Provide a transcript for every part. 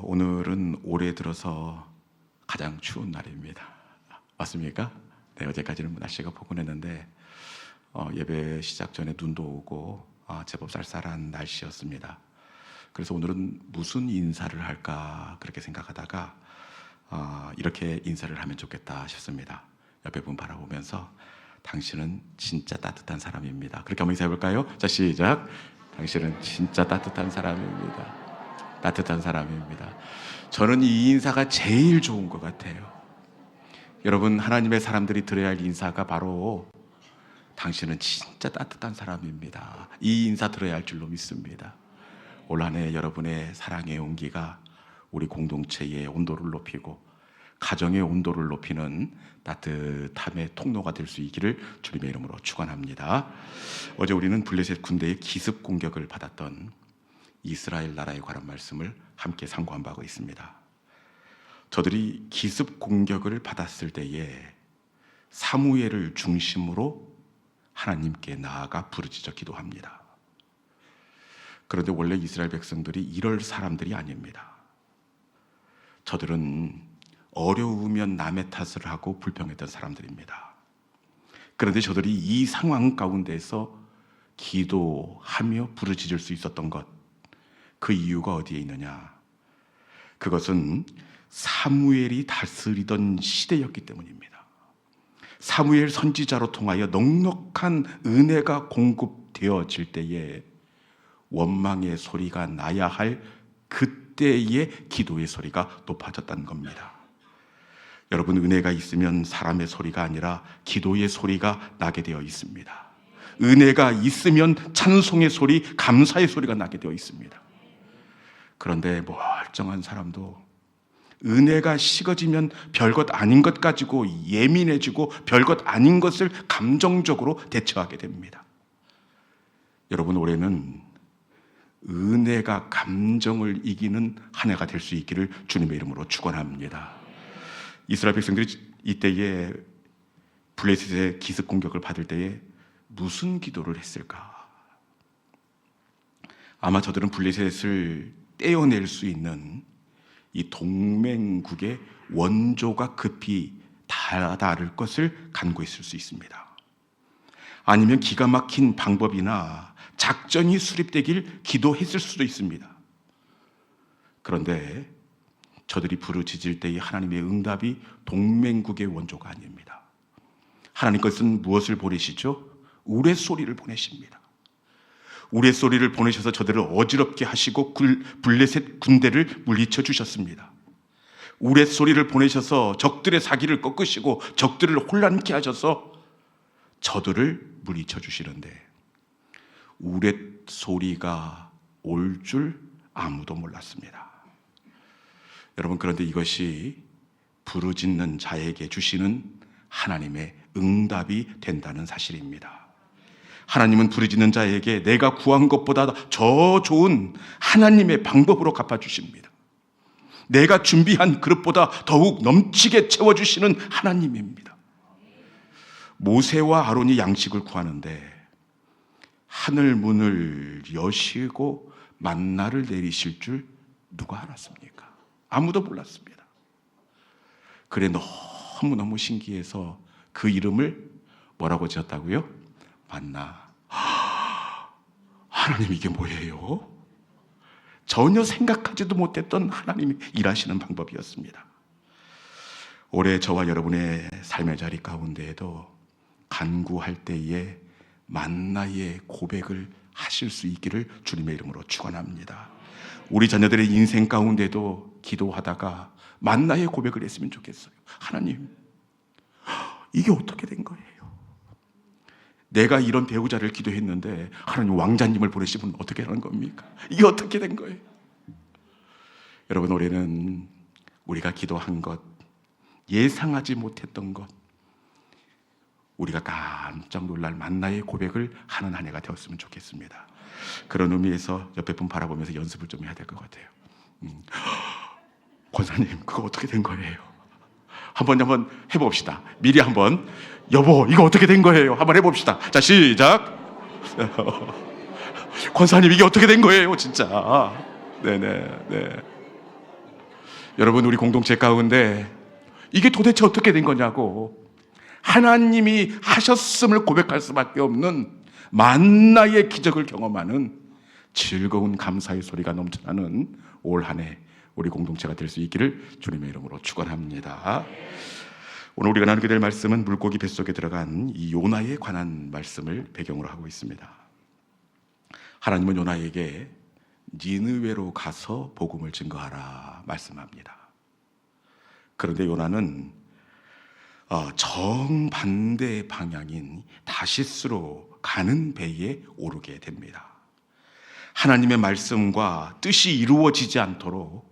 오늘은 올해 들어서 가장 추운 날입니다. 맞습니까? 네, 어제까지는 날씨가 포근했는데 예배 시작 전에 눈도 오고 제법 쌀쌀한 날씨였습니다. 그래서 오늘은 무슨 인사를 할까 그렇게 생각하다가 이렇게 인사를 하면 좋겠다 싶습니다. 옆에 분 바라보면서 당신은 진짜 따뜻한 사람입니다. 그렇게 한번 인사해볼까요? 자, 시작. 당신은 진짜 따뜻한 사람입니다. 따뜻한 사람입니다. 저는 이 인사가 제일 좋은 것 같아요. 여러분, 하나님의 사람들이 들어야 할 인사가 바로 당신은 진짜 따뜻한 사람입니다. 이 인사 들어야 할 줄로 믿습니다. 올 한 해 여러분의 사랑의 온기가 우리 공동체의 온도를 높이고 가정의 온도를 높이는 따뜻함의 통로가 될 수 있기를 주님의 이름으로 축원합니다. 어제 우리는 블레셋 군대의 기습 공격을 받았던 이스라엘 나라에 관한 말씀을 함께 상고한 바가 있습니다. 저들이 기습 공격을 받았을 때에 사무엘을 중심으로 하나님께 나아가 부르짖어 기도합니다. 그런데 원래 이스라엘 백성들이 이럴 사람들이 아닙니다. 저들은 어려우면 남의 탓을 하고 불평했던 사람들입니다. 그런데 저들이 이 상황 가운데서 기도하며 부르짖을 수 있었던 것, 그 이유가 어디에 있느냐? 그것은 사무엘이 다스리던 시대였기 때문입니다. 사무엘 선지자로 통하여 넉넉한 은혜가 공급되어질 때에 원망의 소리가 나야 할 그때의 기도의 소리가 높아졌다는 겁니다. 여러분, 은혜가 있으면 사람의 소리가 아니라 기도의 소리가 나게 되어 있습니다. 은혜가 있으면 찬송의 소리, 감사의 소리가 나게 되어 있습니다. 그런데 멀쩡한 사람도 은혜가 식어지면 별것 아닌 것 가지고 예민해지고 별것 아닌 것을 감정적으로 대처하게 됩니다. 여러분, 올해는 은혜가 감정을 이기는 한 해가 될 수 있기를 주님의 이름으로 축원합니다. 이스라엘 백성들이 이때에 블레셋의 기습 공격을 받을 때에 무슨 기도를 했을까? 아마 저들은 블레셋을 떼어낼 수 있는 이 동맹국의 원조가 급히 다다를 것을 간구했을 수 있습니다. 아니면 기가 막힌 방법이나 작전이 수립되길 기도했을 수도 있습니다. 그런데 저들이 부르짖을 때의 하나님의 응답이 동맹국의 원조가 아닙니다. 하나님께서는 무엇을 보내시죠? 우레소리를 보내십니다. 우레소리를 보내셔서 저들을 어지럽게 하시고 블레셋 군대를 물리쳐 주셨습니다. 우레소리를 보내셔서 적들의 사기를 꺾으시고 적들을 혼란케 하셔서 저들을 물리쳐 주시는데 우레소리가 올 줄 아무도 몰랐습니다. 여러분, 그런데 이것이 부르짖는 자에게 주시는 하나님의 응답이 된다는 사실입니다. 하나님은 부르짖는 자에게 내가 구한 것보다 더 좋은 하나님의 방법으로 갚아주십니다. 내가 준비한 그릇보다 더욱 넘치게 채워주시는 하나님입니다. 모세와 아론이 양식을 구하는데 하늘 문을 여시고 만나를 내리실 줄 누가 알았습니까? 아무도 몰랐습니다. 그래 너무너무 신기해서 그 이름을 뭐라고 지었다고요? 만나. 하나님, 이게 뭐예요? 전혀 생각하지도 못했던 하나님이 일하시는 방법이었습니다. 올해 저와 여러분의 삶의 자리 가운데에도 간구할 때에 만나의 고백을 하실 수 있기를 주님의 이름으로 축원합니다. 우리 자녀들의 인생 가운데도 기도하다가 만나의 고백을 했으면 좋겠어요. 하나님, 이게 어떻게 된 거예요? 내가 이런 배우자를 기도했는데 하나님 왕자님을 보내시면 어떻게 하는 겁니까? 이게 어떻게 된 거예요? 여러분, 올해는 우리가 기도한 것, 예상하지 못했던 것, 우리가 깜짝 놀랄 만나의 고백을 하는 한 해가 되었으면 좋겠습니다. 그런 의미에서 옆에 분 바라보면서 연습을 좀 해야 될 것 같아요. 권사님, 그거 어떻게 된 거예요? 한번 해봅시다. 미리 한번, 여보, 이거 어떻게 된 거예요? 한번 해봅시다. 자, 시작. 권사님, 이게 어떻게 된 거예요? 진짜. 네네, 네. 여러분, 우리 공동체 가운데 이게 도대체 어떻게 된 거냐고, 하나님이 하셨음을 고백할 수밖에 없는 만나의 기적을 경험하는 즐거운 감사의 소리가 넘쳐나는 올 한 해 우리 공동체가 될 수 있기를 주님의 이름으로 축원합니다. 오늘 우리가 나누게 될 말씀은 물고기 뱃속에 들어간 이 요나에 관한 말씀을 배경으로 하고 있습니다. 하나님은 요나에게 니느웨로 가서 복음을 증거하라 말씀합니다. 그런데 요나는 정반대 방향인 다시스로 가는 배에 오르게 됩니다. 하나님의 말씀과 뜻이 이루어지지 않도록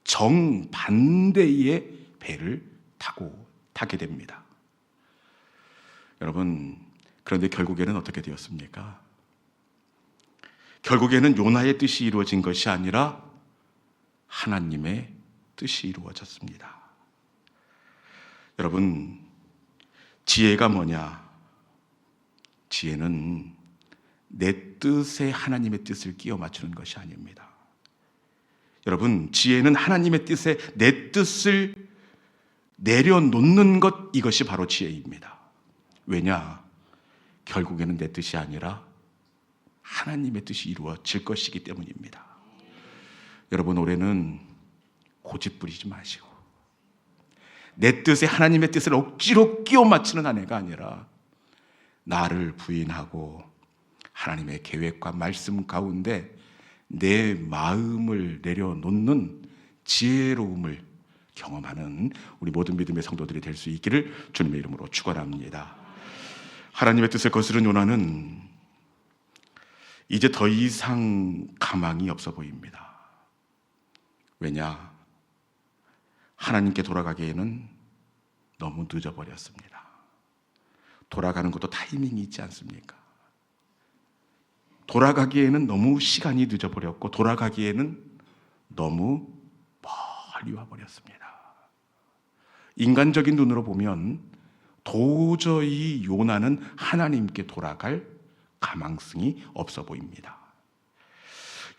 정반대의 배를 타게 됩니다. 여러분, 그런데 결국에는 어떻게 되었습니까? 결국에는 요나의 뜻이 이루어진 것이 아니라 하나님의 뜻이 이루어졌습니다. 여러분, 지혜가 뭐냐? 지혜는 내 뜻에 하나님의 뜻을 끼워 맞추는 것이 아닙니다. 여러분, 지혜는 하나님의 뜻에 내 뜻을 내려놓는 것, 이것이 바로 지혜입니다. 왜냐? 결국에는 내 뜻이 아니라 하나님의 뜻이 이루어질 것이기 때문입니다. 여러분, 올해는 고집 부리지 마시고 내 뜻에 하나님의 뜻을 억지로 끼워 맞추는 한 해가 아니라 나를 부인하고 하나님의 계획과 말씀 가운데 내 마음을 내려놓는 지혜로움을 경험하는 우리 모든 믿음의 성도들이 될 수 있기를 주님의 이름으로 축원합니다. 하나님의 뜻을 거스른 요나는 이제 더 이상 가망이 없어 보입니다. 왜냐? 하나님께 돌아가기에는 너무 늦어버렸습니다. 돌아가는 것도 타이밍이 있지 않습니까? 돌아가기에는 너무 시간이 늦어버렸고 돌아가기에는 너무 멀리 와버렸습니다. 인간적인 눈으로 보면 도저히 요나는 하나님께 돌아갈 가망성이 없어 보입니다.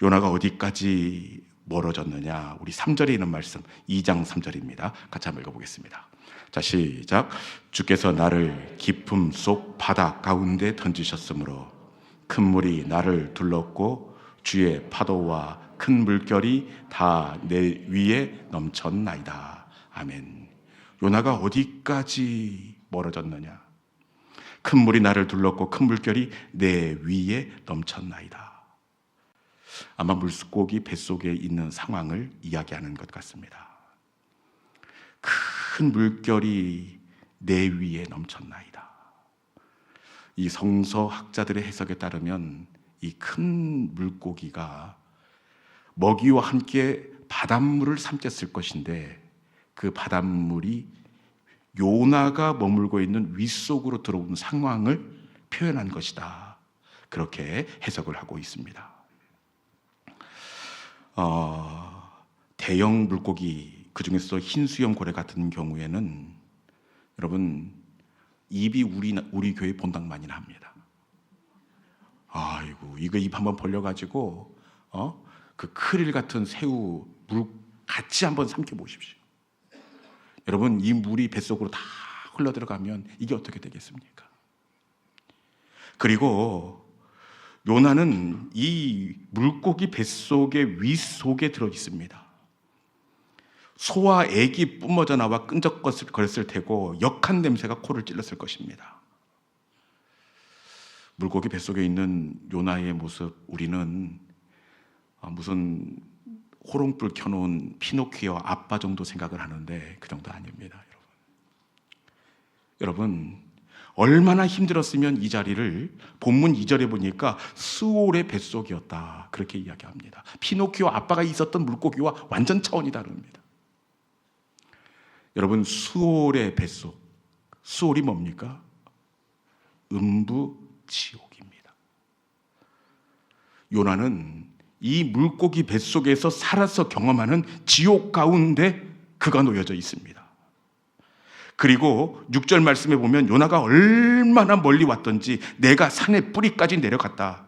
요나가 어디까지 멀어졌느냐? 우리 3절에 있는 말씀, 2장 3절입니다. 같이 한번 읽어보겠습니다. 자, 시작. 주께서 나를 깊음 속 바다 가운데 던지셨으므로 큰 물이 나를 둘렀고 주의 파도와 큰 물결이 다 내 위에 넘쳤나이다. 아멘. 요나가 어디까지 멀어졌느냐? 큰 물이 나를 둘렀고 큰 물결이 내 위에 넘쳤나이다. 아마 물고기 뱃속에 있는 상황을 이야기하는 것 같습니다. 큰 물결이 내 위에 넘쳤나이다. 이 성서학자들의 해석에 따르면 이 큰 물고기가 먹이와 함께 바닷물을 삼켰을 것인데 그 바닷물이 요나가 머물고 있는 윗속으로 들어온 상황을 표현한 것이다. 그렇게 해석을 하고 있습니다. 대형 물고기, 그 중에서 흰수염 고래 같은 경우에는 여러분 입이 우리 교회 본당만이나 합니다. 아이고, 이거 입 한번 벌려가지고 그 크릴 같은 새우 물 같이 한번 삼켜 보십시오. 여러분, 이 물이 뱃속으로 다 흘러 들어가면 이게 어떻게 되겠습니까? 그리고 요나는 이 물고기 뱃속의 윗속에 들어 있습니다. 소와 애기 뿜어져 나와 끈적거렸을 테고 역한 냄새가 코를 찔렀을 것입니다. 물고기 뱃속에 있는 요나의 모습, 우리는 무슨 호롱불 켜놓은 피노키오 아빠 정도 생각을 하는데 그 정도 아닙니다. 여러분, 얼마나 힘들었으면 이 자리를 본문 2절에 보니까 스올의 뱃속이었다, 그렇게 이야기합니다. 피노키오 아빠가 있었던 물고기와 완전 차원이 다릅니다. 여러분, 스올의 뱃속, 스올이 뭡니까? 음부지옥입니다. 요나는 이 물고기 뱃속에서 살아서 경험하는 지옥 가운데 그가 놓여져 있습니다. 그리고 6절 말씀에 보면 요나가 얼마나 멀리 왔던지 내가 산의 뿌리까지 내려갔다.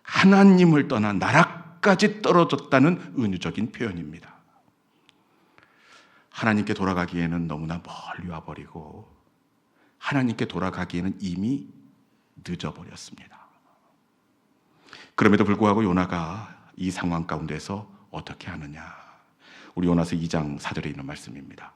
하나님을 떠나 나라까지 떨어졌다는 은유적인 표현입니다. 하나님께 돌아가기에는 너무나 멀리 와버리고 하나님께 돌아가기에는 이미 늦어버렸습니다. 그럼에도 불구하고 요나가 이 상황 가운데서 어떻게 하느냐? 우리 요나서 2장 4절에 있는 말씀입니다.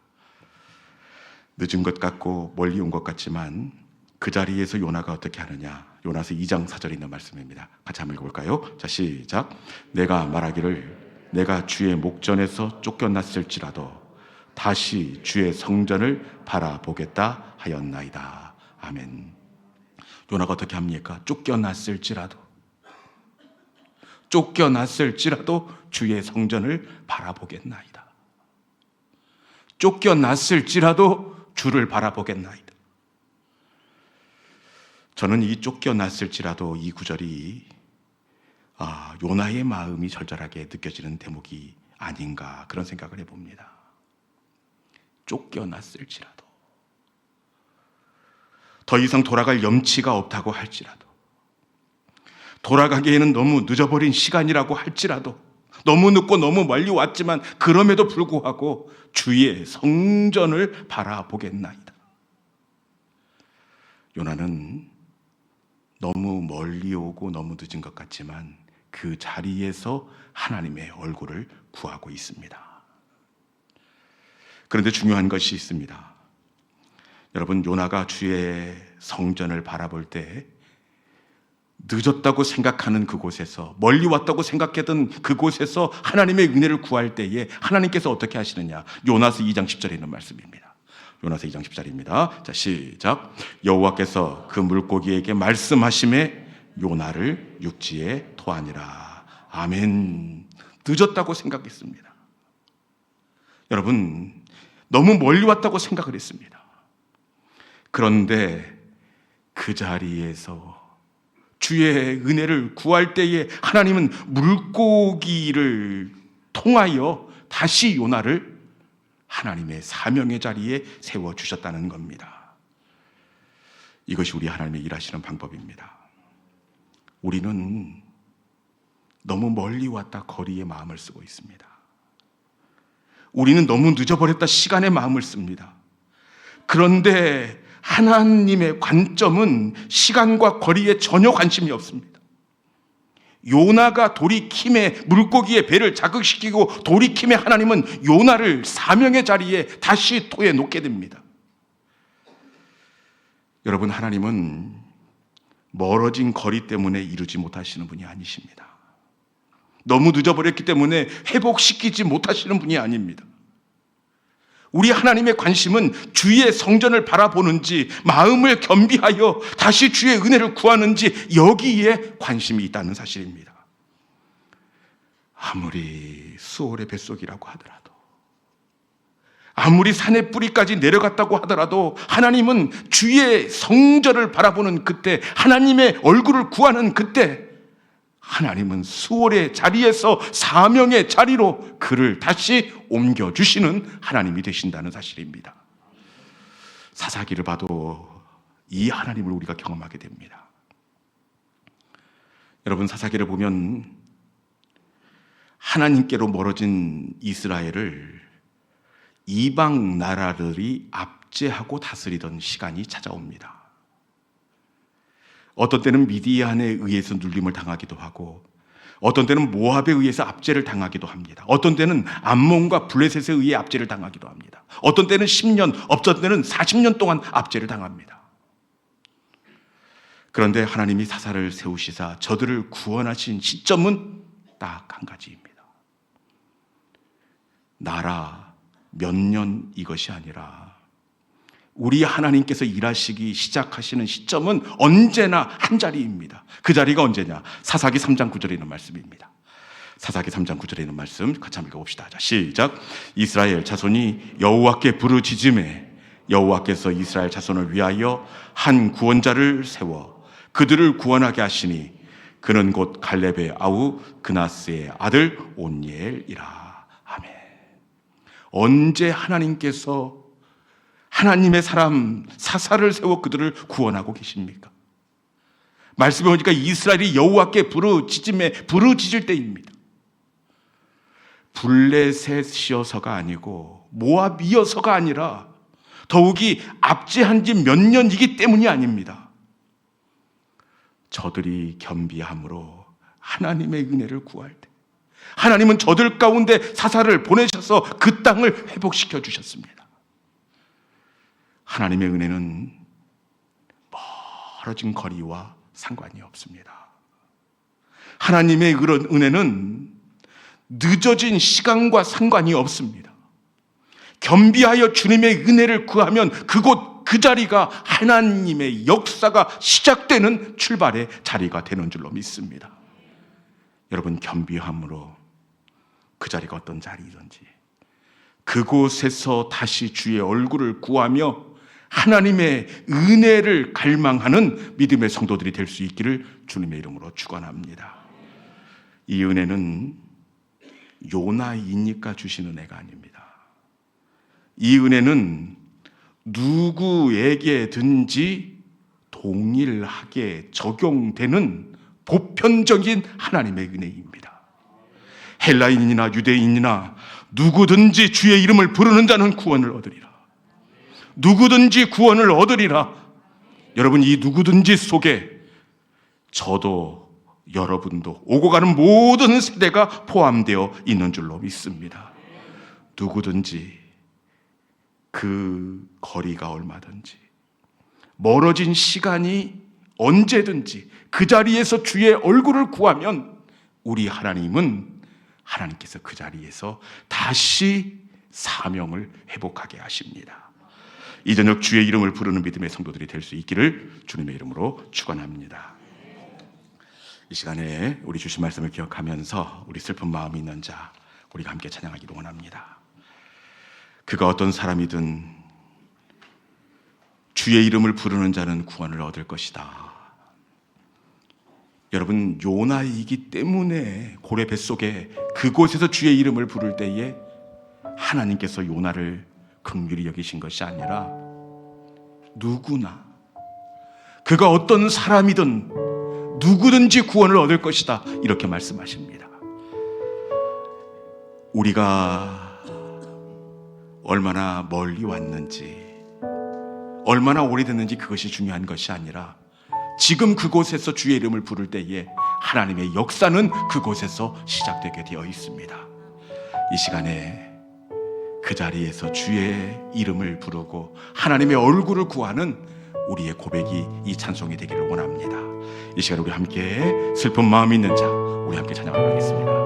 늦은 것 같고 멀리 온 것 같지만 그 자리에서 요나가 어떻게 하느냐? 요나서 2장 4절에 있는 말씀입니다. 같이 한번 읽어볼까요? 자, 시작. 내가 말하기를 내가 주의 목전에서 쫓겨났을지라도 다시 주의 성전을 바라보겠다 하였나이다. 아멘. 요나가 어떻게 합니까? 쫓겨났을지라도 주의 성전을 바라보겠나이다. 쫓겨났을지라도 주를 바라보겠나이다. 저는 이 쫓겨났을지라도 이 구절이 요나의 마음이 절절하게 느껴지는 대목이 아닌가 그런 생각을 해봅니다. 쫓겨났을지라도, 더 이상 돌아갈 염치가 없다고 할지라도, 돌아가기에는 너무 늦어버린 시간이라고 할지라도, 너무 늦고 너무 멀리 왔지만 그럼에도 불구하고 주의 성전을 바라보겠나이다. 요나는 너무 멀리 오고 너무 늦은 것 같지만 그 자리에서 하나님의 얼굴을 구하고 있습니다. 그런데 중요한 것이 있습니다. 여러분, 요나가 주의 성전을 바라볼 때 늦었다고 생각하는 그곳에서, 멀리 왔다고 생각했던 그곳에서 하나님의 은혜를 구할 때에 하나님께서 어떻게 하시느냐? 요나서 2장 10절에 있는 말씀입니다. 요나서 2장 10절입니다. 자, 시작. 여호와께서 그 물고기에게 말씀하심에 요나를 육지에 토하니라. 아멘. 늦었다고 생각했습니다. 여러분, 너무 멀리 왔다고 생각을 했습니다. 그런데 그 자리에서 주의 은혜를 구할 때에 하나님은 물고기를 통하여 다시 요나를 하나님의 사명의 자리에 세워주셨다는 겁니다. 이것이 우리 하나님의 일하시는 방법입니다. 우리는 너무 멀리 왔다 거리에 마음을 쓰고 있습니다. 우리는 너무 늦어버렸다 시간에 마음을 씁니다. 그런데 하나님의 관점은 시간과 거리에 전혀 관심이 없습니다. 요나가 돌이킴에 물고기의 배를 자극시키고 돌이킴에 하나님은 요나를 사명의 자리에 다시 토해 놓게 됩니다. 여러분, 하나님은 멀어진 거리 때문에 이루지 못하시는 분이 아니십니다. 너무 늦어버렸기 때문에 회복시키지 못하시는 분이 아닙니다. 우리 하나님의 관심은 주의 성전을 바라보는지, 마음을 겸비하여 다시 주의 은혜를 구하는지, 여기에 관심이 있다는 사실입니다. 아무리 수월의 뱃속이라고 하더라도, 아무리 산의 뿌리까지 내려갔다고 하더라도 하나님은 주의 성전을 바라보는 그때, 하나님의 얼굴을 구하는 그때 하나님은 수월의 자리에서 사명의 자리로 그를 다시 옮겨주시는 하나님이 되신다는 사실입니다. 사사기를 봐도 이 하나님을 우리가 경험하게 됩니다. 여러분, 사사기를 보면 하나님께로 멀어진 이스라엘을 이방 나라들이 압제하고 다스리던 시간이 찾아옵니다. 어떤 때는 미디안에 의해서 눌림을 당하기도 하고, 어떤 때는 모압에 의해서 압제를 당하기도 합니다. 어떤 때는 암몬과 블레셋에 의해 압제를 당하기도 합니다. 어떤 때는 10년, 어떤 때는 40년 동안 압제를 당합니다. 그런데 하나님이 사사를 세우시사 저들을 구원하신 시점은 딱 한 가지입니다. 나라 몇 년 이것이 아니라 우리 하나님께서 일하시기 시작하시는 시점은 언제나 한 자리입니다. 그 자리가 언제냐? 사사기 3장 9절에 있는 말씀입니다. 사사기 3장 9절에 있는 말씀 같이 한번 읽어봅시다. 자, 시작. 이스라엘 자손이 여호와께 부르짖음에 여호와께서 이스라엘 자손을 위하여 한 구원자를 세워 그들을 구원하게 하시니 그는 곧 갈렙의 아우 그나스의 아들 온니엘이라. 아멘. 언제 하나님께서 하나님의 사람 사사를 세워 그들을 구원하고 계십니까? 말씀해 보니까 이스라엘이 여호와께 부르짖을 때입니다. 블레셋이어서가 아니고 모압이어서가 아니라 더욱이 압제한 지 몇 년이기 때문이 아닙니다. 저들이 겸비함으로 하나님의 은혜를 구할 때 하나님은 저들 가운데 사사를 보내셔서 그 땅을 회복시켜 주셨습니다. 하나님의 은혜는 멀어진 거리와 상관이 없습니다. 하나님의 그런 은혜는 늦어진 시간과 상관이 없습니다. 겸비하여 주님의 은혜를 구하면 그곳 그 자리가 하나님의 역사가 시작되는 출발의 자리가 되는 줄로 믿습니다. 여러분, 겸비함으로 그 자리가 어떤 자리든지 그곳에서 다시 주의 얼굴을 구하며 하나님의 은혜를 갈망하는 믿음의 성도들이 될 수 있기를 주님의 이름으로 축원합니다. 이 은혜는 요나이니까 주신 은혜가 아닙니다. 이 은혜는 누구에게든지 동일하게 적용되는 보편적인 하나님의 은혜입니다. 헬라인이나 유대인이나 누구든지 주의 이름을 부르는 자는 구원을 얻으리라. 누구든지 구원을 얻으리라. 여러분, 이 누구든지 속에 저도 여러분도 오고 가는 모든 세대가 포함되어 있는 줄로 믿습니다. 누구든지 그 거리가 얼마든지 멀어진 시간이 언제든지 그 자리에서 주의 얼굴을 구하면 우리 하나님께서 그 자리에서 다시 사명을 회복하게 하십니다. 이 저녁 주의 이름을 부르는 믿음의 성도들이 될 수 있기를 주님의 이름으로 축원합니다. 이 시간에 우리 주신 말씀을 기억하면서 우리 슬픈 마음이 있는 자 우리가 함께 찬양하기를 원합니다. 그가 어떤 사람이든 주의 이름을 부르는 자는 구원을 얻을 것이다. 여러분, 요나이기 때문에 고래 뱃속에 그곳에서 주의 이름을 부를 때에 하나님께서 요나를 긍휼히 여기신 것이 아니라 누구나 그가 어떤 사람이든 누구든지 구원을 얻을 것이다, 이렇게 말씀하십니다. 우리가 얼마나 멀리 왔는지 얼마나 오래됐는지 그것이 중요한 것이 아니라 지금 그곳에서 주의 이름을 부를 때에 하나님의 역사는 그곳에서 시작되게 되어 있습니다. 이 시간에 그 자리에서 주의 이름을 부르고 하나님의 얼굴을 구하는 우리의 고백이 이 찬송이 되기를 원합니다. 이 시간에 우리 함께 슬픈 마음이 있는 자 우리 함께 찬양하도록 하겠습니다.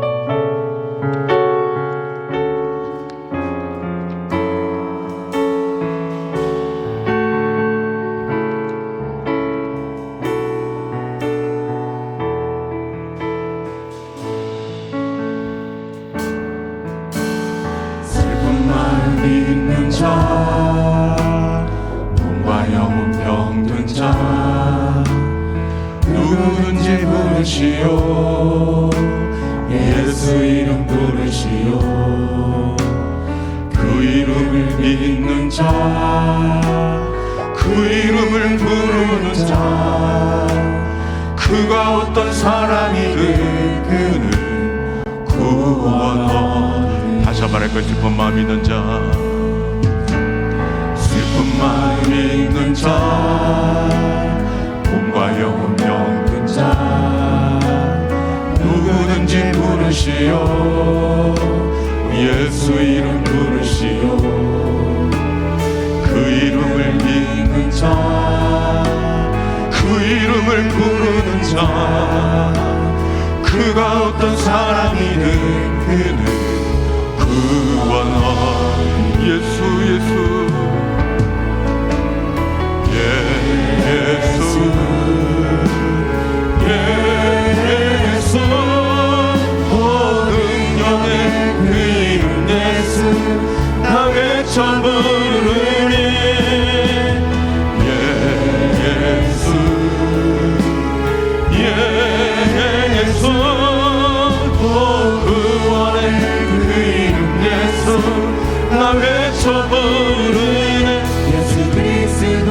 몸과 영혼 병든 자 누구든지 부르시오. 예수 이름 부르시오. 그 이름을 믿는 자, 그 이름을 부르는 자, 그가 어떤 사람이든 그는 구원. 다시 한번 말할 것, 슬픈 마음 있는 자, 슬픈 마음 있는 자, 몸과 영혼 병든 자 누구든지 부르시오. 예수 이름 부르시오. 그 이름을 믿는 자, 그 이름을 부르는 자, 그가 어떤 사람이든 그는 구원하리. 예수 예수 모든 영의 그 이름 예수 나 외쳐 부르니. 예수 구원의 그 이름 예수 나 외쳐 부르니. 예수 그리스도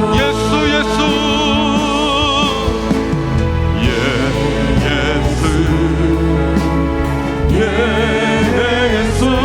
예수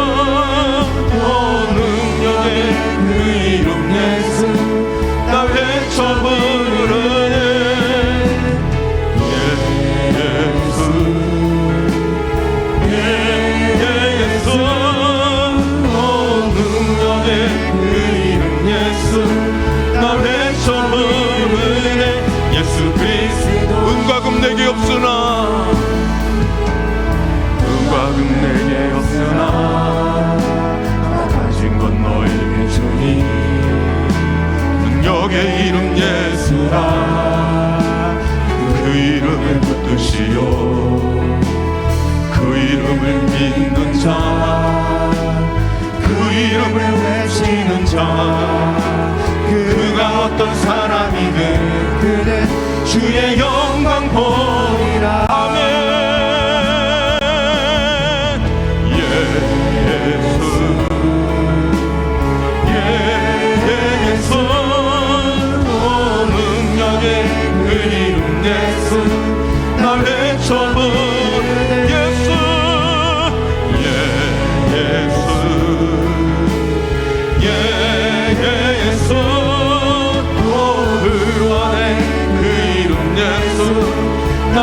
이름을 외치는 자 그가 어떤 사람이든 그는 주의 영광 보리라 아멘 예수 예수 오 능력의 그 이름 예수 나 외쳐부르네 예수 예수 오 그 안에 그 이름 예수 나